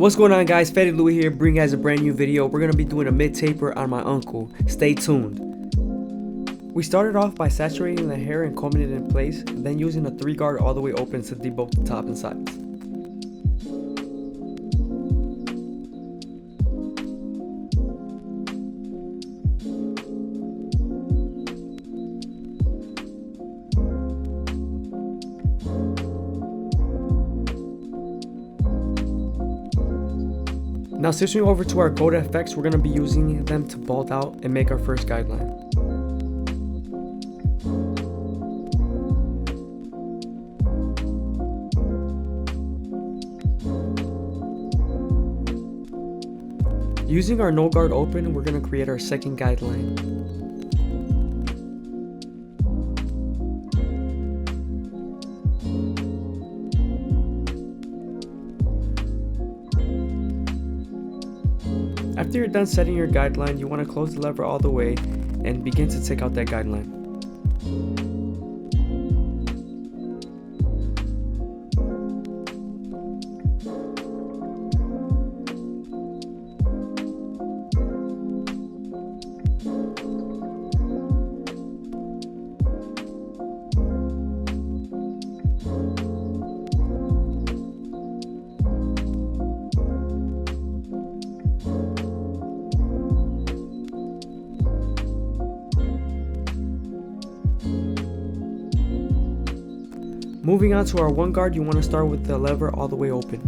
What's going on, guys? FadeitLuie here, bringing you guys a brand new video. We're going to be doing a mid-taper on my uncle. Stay tuned. We started off by saturating the hair and combing it in place, then using a 3-guard all the way open to debulk the top and sides. Now switching over to our code effects, we're going to be using them to bald out and make our first guideline. Using our no guard open, we're going to create our second guideline. After you're done setting your guideline, you want to close the lever all the way and begin to take out that guideline. Moving on to our 1 guard, you want to start with the lever all the way open.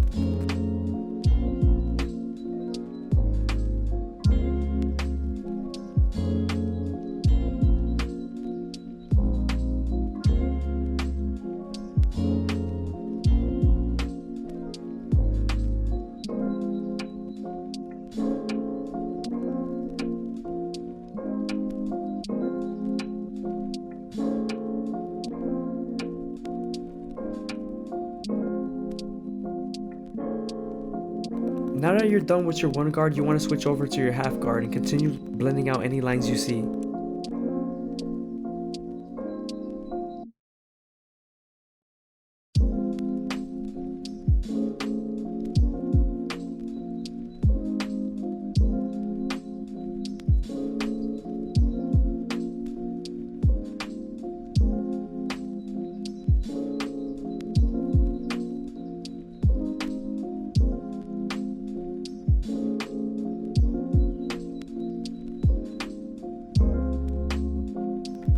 Now that you're done with your 1 guard, you want to switch over to your half guard and continue blending out any lines you see.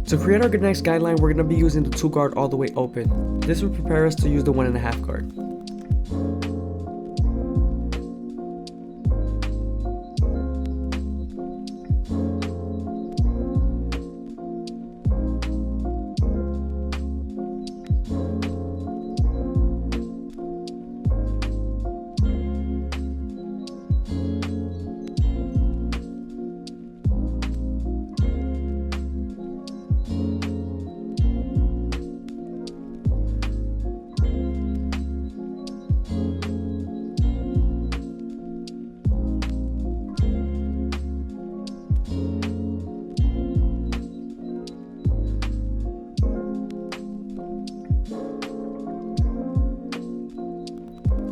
To create our next guideline, we're going to be using the 2 guard all the way open. This will prepare us to use the 1.5 guard.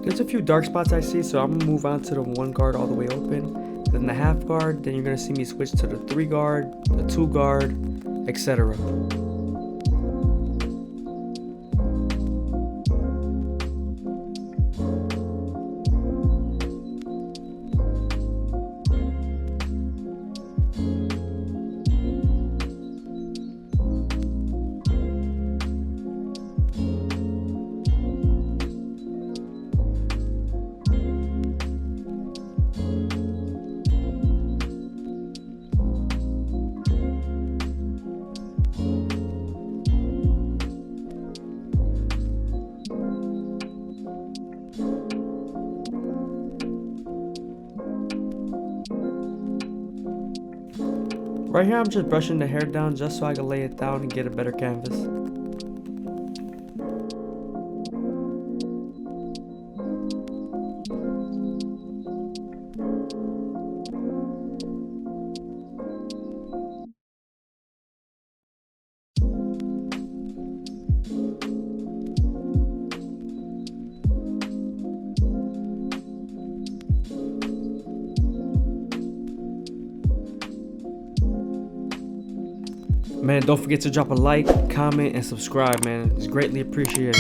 There's a few dark spots I see, so I'm going to move on to the 1 guard all the way open, then the half guard, then you're going to see me switch to the 3 guard, the 2 guard, etc. Right here I'm just brushing the hair down just so I can lay it down and get a better canvas. Man, don't forget to drop a like, comment, and subscribe, man. It's greatly appreciated.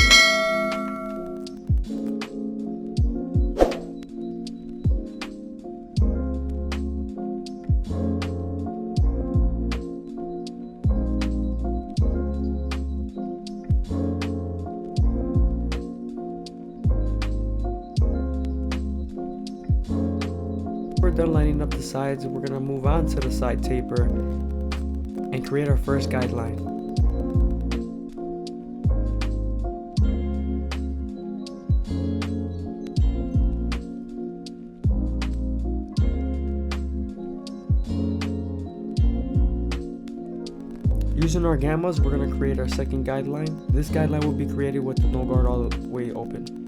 We're done lining up the sides, we're gonna move on to the side taper and create our first guideline. Using our gammas, we're gonna create our second guideline. This guideline will be created with the no guard all the way open.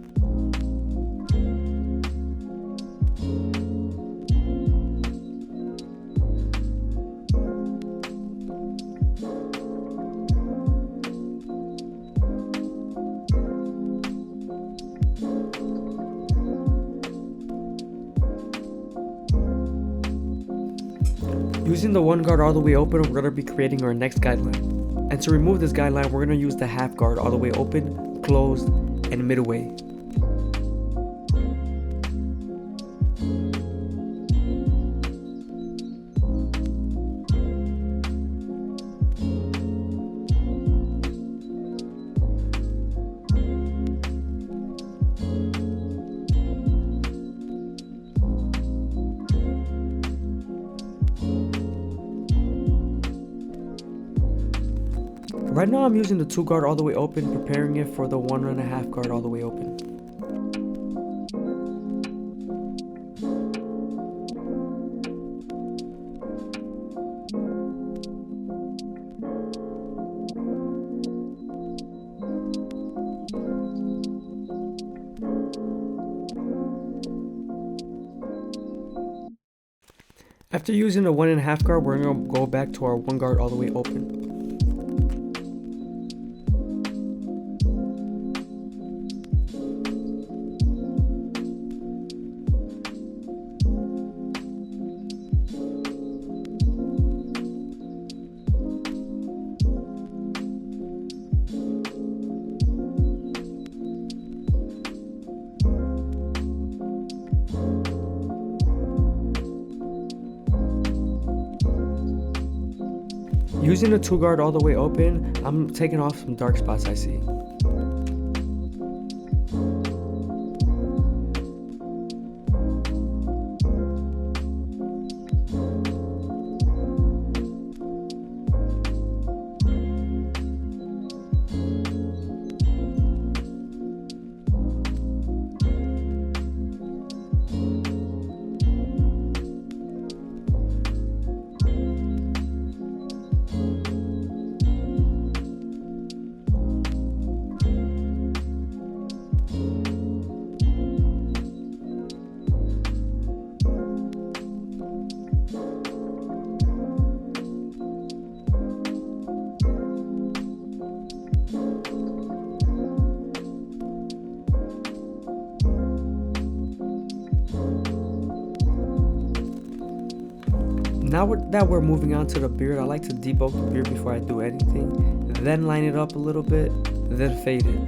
Using the one guard all the way open, we're going to be creating our next guideline. And to remove this guideline, we're going to use the half guard all the way open, closed, and midway. Right now I'm using the 2 guard all the way open, preparing it for the 1.5 guard all the way open. After using the 1.5 guard, we're going to go back to our 1 guard all the way open. Using the 2 guard all the way open, I'm taking off some dark spots I see. Now that we're moving on to the beard, I like to debulk the beard before I do anything, then line it up a little bit, then fade it.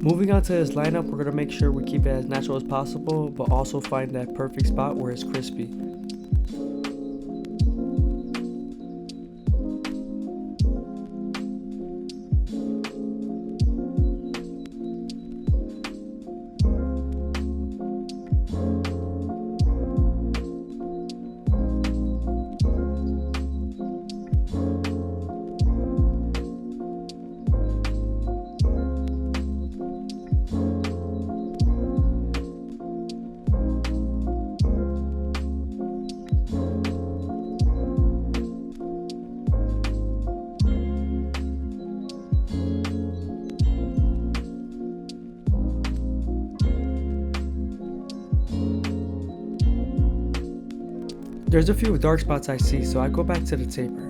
Moving on to this lineup, we're going to make sure we keep it as natural as possible, but also find that perfect spot where it's crispy. There's a few dark spots I see, so I go back to the taper.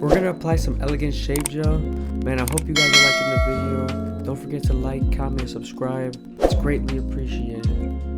We're gonna apply some elegant shave gel. Man, I hope you guys are liking the video. Don't forget to like, comment, and subscribe. It's greatly appreciated.